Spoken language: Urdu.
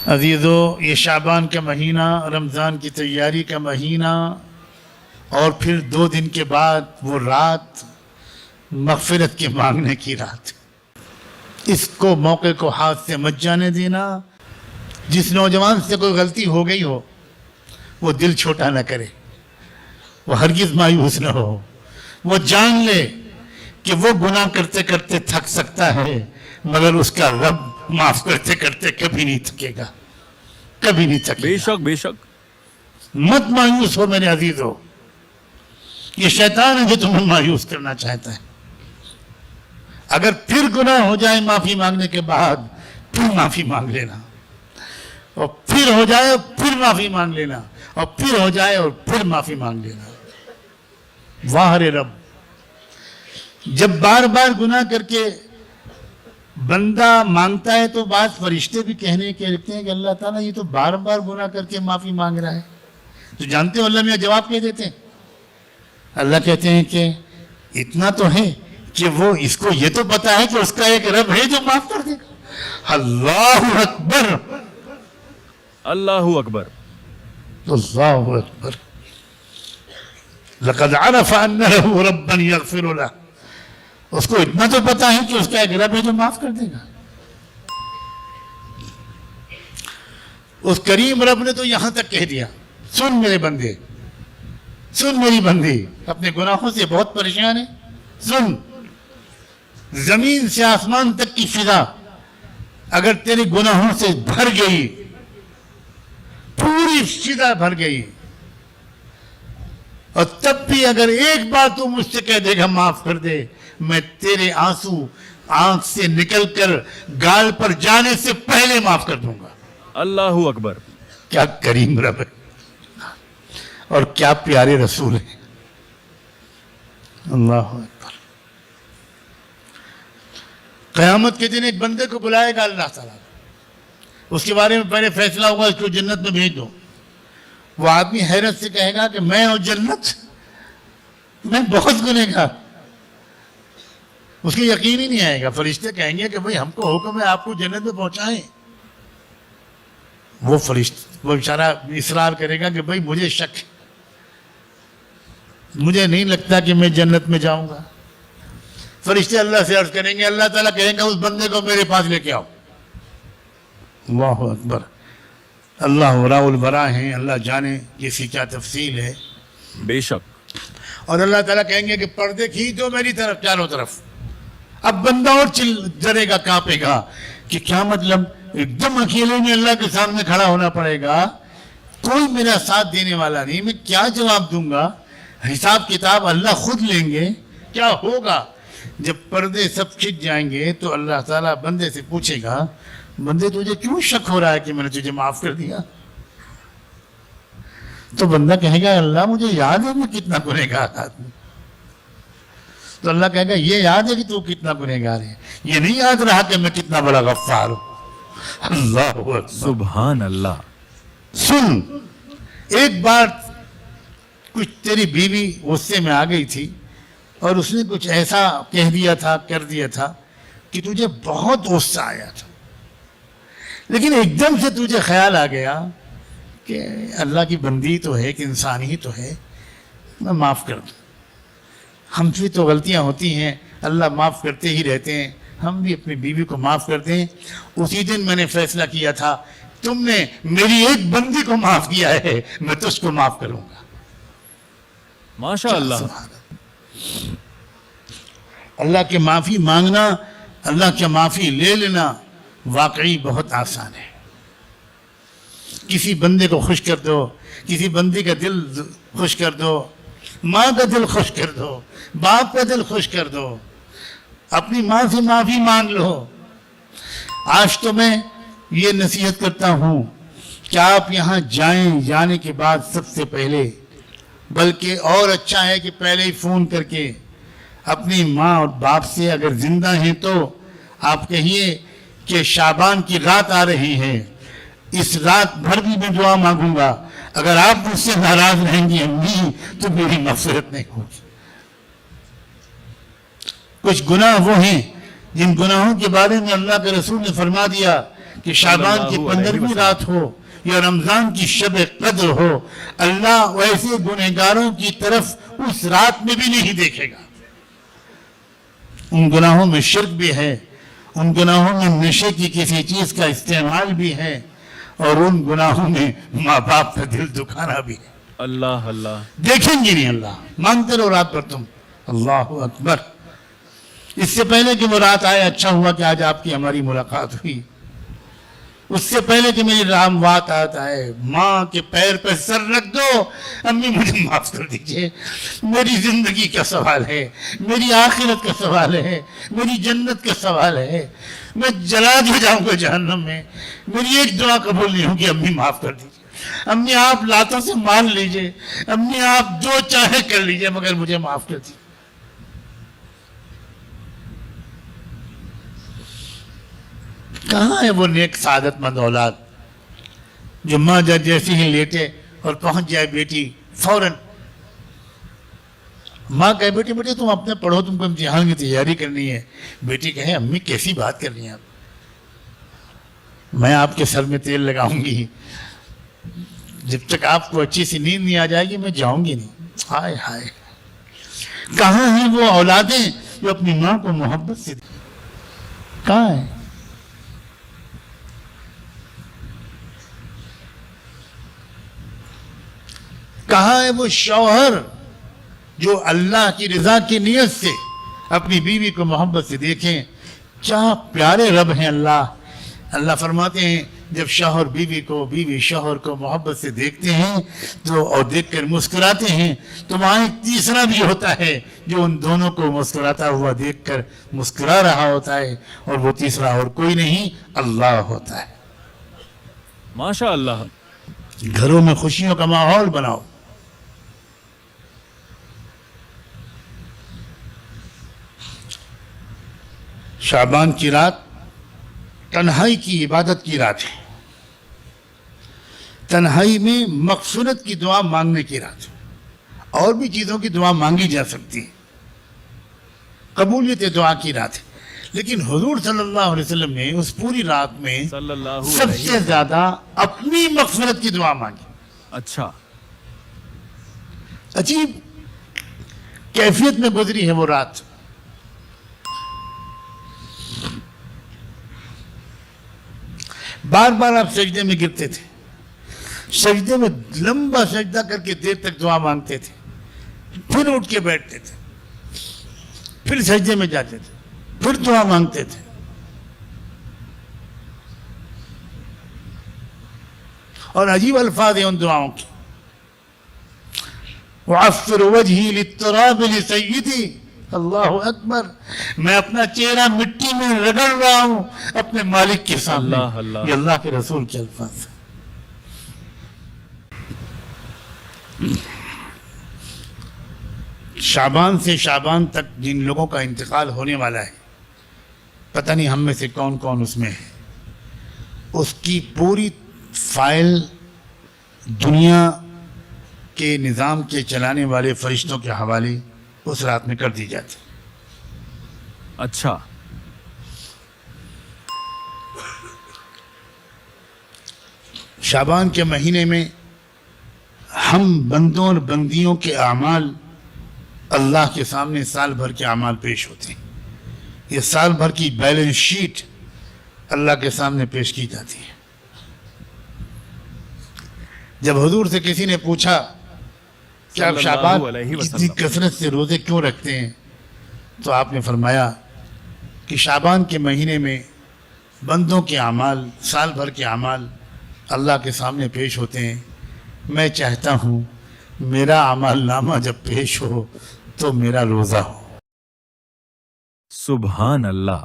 عزیزو، یہ شعبان کا مہینہ، رمضان کی تیاری کا مہینہ، اور پھر 2 دن کے بعد وہ رات مغفرت کے مانگنے کی رات۔ اس کو موقع کو ہاتھ سے مت جانے دینا۔ جس نوجوان سے کوئی غلطی ہو گئی ہو وہ دل چھوٹا نہ کرے، وہ ہرگز مایوس نہ ہو، وہ جان لے کہ وہ گناہ کرتے کرتے تھک سکتا ہے مگر اس کا رب معاف کرتے کرتے کبھی نہیں تھکے گا، کبھی نہیں تھکے گا۔ بے شک بے شک۔ مت مایوس ہو میرے عزیزو، یہ شیطان ہے جو تمہیں مایوس کرنا چاہتا ہے۔ اگر پھر گناہ ہو جائے معافی مانگنے کے بعد، پھر معافی مانگ لینا، اور پھر ہو جائے اور پھر معافی مانگ لینا، اور پھر ہو جائے اور پھر معافی مانگ لینا۔ واہ رے رب، جب بار بار گناہ کر کے بندہ مانگتا ہے تو بعض فرشتے بھی کہنے کے لگتے ہیں کہ اللہ تعالیٰ یہ تو بار بار گناہ کر کے معافی مانگ رہا ہے۔ تو جانتے ہو اللہ میاں جواب کہہ دیتے ہیں، اللہ کہتے ہیں کہ اتنا تو ہے کہ وہ اس کو یہ تو پتا ہے کہ اس کا ایک رب ہے جو معاف کر دے گا۔ اللہ اکبر، اللہ اکبر، اللہ اکبر۔ لقد عرف ان له ربا یغفر له، اس کو اتنا تو پتا ہے کہ اس کا ایک رب ہے جو معاف کر دے گا۔ اس کریم رب نے تو یہاں تک کہہ دیا، سن میرے بندے، سن میری بندی، اپنے گناہوں سے بہت پریشان ہے، سن، زمین سے آسمان تک کی فضا اگر تیرے گناہوں سے بھر گئی، پوری فضا بھر گئی، اور تب بھی اگر ایک بار تو مجھ سے کہہ دے گا معاف کر دے، میں تیرے آنسو آنکھ سے نکل کر گال پر جانے سے پہلے معاف کر دوں گا۔ اللہ اکبر۔ کیا کریم رب ہے اور کیا پیارے رسول ہیں۔ اللہ اکبر۔ قیامت کے دن ایک بندے کو بلائے گا اللہ تعالیٰ، اس کے بارے میں پہلے فیصلہ ہوگا اس کو جنت میں بھیج دو۔ وہ آدمی حیرت سے کہے گا کہ میں اور جنت، میں بہت گنہگار۔ اس کو یقین ہی نہیں آئے گا۔ فرشتے کہیں گے کہ بھئی ہم کو حکم ہے آپ کو جنت میں پہنچائیں۔ وہ وہ بیچارہ اصرار کرے گا کہ بھئی مجھے شک ہے، مجھے نہیں لگتا کہ میں جنت میں جاؤں گا۔ فرشتے اللہ سے عرض کریں گے، اللہ تعالیٰ کہیں گا اس بندے کو میرے پاس لے کے آؤ۔ اللہ اکبر۔ اللہ وراء البراء ہیں، اللہ جانے کسی کیا تفصیل ہے۔ بے شک۔ اور اللہ تعالیٰ کہیں گے کہ پردے کھینچ دو میری طرف، چاروں طرف۔ اب بندہ اور ڈرے گا، کانپے گا کہ کیا مطلب، ایک دم اکیلے میں اللہ کے سامنے کھڑا ہونا پڑے گا، کوئی میرا ساتھ دینے والا نہیں، میں کیا جواب دوں گا؟ حساب کتاب اللہ خود لیں گے، کیا ہوگا؟ جب پردے سب کھنچ جائیں گے تو اللہ تعالیٰ بندے سے پوچھے گا، بندے تجھے کیوں شک ہو رہا ہے کہ میں نے تجھے معاف کر دیا؟ تو بندہ کہے گا اللہ مجھے یاد ہے میں کتنا گنہگار آدمی۔ تو اللہ کہے گا یہ یاد ہے کہ تو کتنا گنہگار ہے، یہ نہیں یاد رہا کہ میں کتنا بڑا غفار ہوں۔ اللہ اکبر۔ سبحان اللہ۔ سن، ایک بار کچھ تیری بیوی غصے میں آ گئی تھی اور اس نے کچھ ایسا کہہ دیا تھا، کر دیا تھا کہ تجھے بہت غصہ آیا تھا، لیکن ایک دم سے تجھے خیال آ گیا کہ اللہ کی بندی تو ہے، کہ انسان ہی تو ہے، میں معاف کر دوں۔ ہم سے تو غلطیاں ہوتی ہیں، اللہ معاف کرتے ہی رہتے ہیں، ہم بھی اپنی بیوی کو معاف کر دیں۔ اسی دن میں نے فیصلہ کیا تھا تم نے میری ایک بندی کو معاف کیا ہے، میں تجھ کو معاف کروں گا۔ ماشاء اللہ۔ اللہ کے معافی مانگنا، اللہ کے معافی لے لینا واقعی بہت آسان ہے۔ کسی بندے کو خوش کر دو، کسی بندے کا دل خوش کر دو، ماں کا دل خوش کر دو، باپ کا دل خوش کر دو، اپنی ماں سے معافی مانگ لو۔ آج تو میں یہ نصیحت کرتا ہوں کہ آپ یہاں جائیں، جانے کے بعد سب سے پہلے، بلکہ اور اچھا ہے کہ پہلے ہی فون کر کے اپنی ماں اور باپ سے، اگر زندہ ہیں تو آپ کہیے کہ شعبان کی رات آ رہی ہے، اس رات بھر بھی میں دعا مانگوں گا، اگر آپ مجھ سے ناراض رہیں گی امی تو میری مغفرت نہیں ہوگی۔ کچھ گناہ وہ ہیں جن گناہوں کے بارے میں اللہ کے رسول نے فرما دیا کہ شعبان کی 15ویں رات ہو یا رمضان کی شب قدر ہو، اللہ ویسے گنہگاروں کی طرف اس رات میں بھی نہیں دیکھے گا۔ ان گناہوں میں شرک بھی ہے، ان گناہوں میں نشے کی کسی چیز کا استعمال بھی ہے، اور ان گناہوں میں ماں باپ کا دل دکھانا بھی ہے۔ اللہ اللہ، دیکھیں گے نہیں اللہ، مانگتے رہو رات پر تم اللہ اکبر۔ اس سے پہلے کہ وہ رات آئے، اچھا ہوا کہ آج آپ کی ہماری ملاقات ہوئی۔ اس سے پہلے کہ میری رام بات آتا ہے، ماں کے پیر پہ سر رکھ دو، امی مجھے معاف کر دیجئے، میری زندگی کا سوال ہے، میری آخرت کا سوال ہے، میری جنت کا سوال ہے، میں جلا دیا جاؤں گا جہنم میں، میری ایک دعا قبول نہیں ہوگی، امی معاف کر دیجئے، امی آپ لاتوں سے مان لیجئے، امی آپ جو چاہے کر لیجئے مگر مجھے معاف کر دیجئے۔ کہاں ہے وہ نیک سعادت مند اولاد جو ماں جیسے ہی لیٹے اور پہنچ جائے بیٹی فوراً ماں کہے بیٹی تم اپنے پڑھو، تم کو امتحان کی تیاری کرنی ہے، بیٹی کہے امی کیسی بات کر رہی ہیں آپ، میں آپ کے سر میں تیل لگاؤں گی، جب تک آپ کو اچھی سی نیند نہیں آ جائے گی میں جاؤں گی نہیں۔ ہائے ہائے، کہاں ہیں وہ اولادیں جو اپنی ماں کو محبت سے کہاں ہیں؟ کہاں ہے وہ شوہر جو اللہ کی رضا کی نیت سے اپنی بیوی کو محبت سے دیکھیں؟ کیا پیارے رب ہیں اللہ۔ اللہ فرماتے ہیں جب شوہر بیوی کو، بیوی شوہر کو محبت سے دیکھتے ہیں تو اور دیکھ کر مسکراتے ہیں تو وہاں ایک تیسرا بھی ہوتا ہے جو ان دونوں کو مسکراتا ہوا دیکھ کر مسکرا رہا ہوتا ہے، اور وہ تیسرا اور کوئی نہیں اللہ ہوتا ہے۔ ماشاء اللہ۔ گھروں میں خوشیوں کا ماحول بناؤ۔ شعبان کی رات تنہائی کی عبادت کی رات ہے، تنہائی میں مغفرت کی دعا مانگنے کی رات ہے، اور بھی چیزوں کی دعا مانگی جا سکتی ہے، قبولیت دعا کی رات ہے، لیکن حضور صلی اللہ علیہ وسلم نے اس پوری رات میں سب سے زیادہ اپنی مغفرت کی دعا مانگی۔ اچھا، عجیب کیفیت میں گزری ہے وہ رات۔ بار بار آپ سجدے میں گرتے تھے، سجدے میں لمبا سجدہ کر کے دیر تک دعا مانگتے تھے، پھر اٹھ کے بیٹھتے تھے، پھر سجدے میں جاتے تھے، پھر دعا مانگتے تھے۔ اور عجیب الفاظ ہیں ان دعاؤں کی، وَعَفِّرُ وَجْهِي لِلتُّرَابِ لِسَيِّدِي، اللہ اکبر، میں اپنا چہرہ مٹی میں رگڑ رہا ہوں اپنے مالک کے سامنے۔ یہ اللہ کے رسول کے الفاظ ہیں۔ شعبان سے شعبان تک جن لوگوں کا انتقال ہونے والا ہے، پتہ نہیں ہم میں سے کون کون اس میں ہے، اس کی پوری فائل دنیا کے نظام کے چلانے والے فرشتوں کے حوالے اس رات میں کر دی جاتی۔ اچھا، شعبان کے مہینے میں ہم بندوں اور بندیوں کے اعمال اللہ کے سامنے سال بھر کے اعمال پیش ہوتے ہیں، یہ سال بھر کی بیلنس شیٹ اللہ کے سامنے پیش کی جاتی ہے۔ جب حضور سے کسی نے پوچھا کہ آپ شعبان اتنی کثرت سے روزے کیوں رکھتے ہیں، تو آپ نے فرمایا کہ شعبان کے مہینے میں بندوں کے اعمال، سال بھر کے اعمال اللہ کے سامنے پیش ہوتے ہیں، میں چاہتا ہوں میرا اعمال نامہ جب پیش ہو تو میرا روزہ ہو۔ سبحان اللہ۔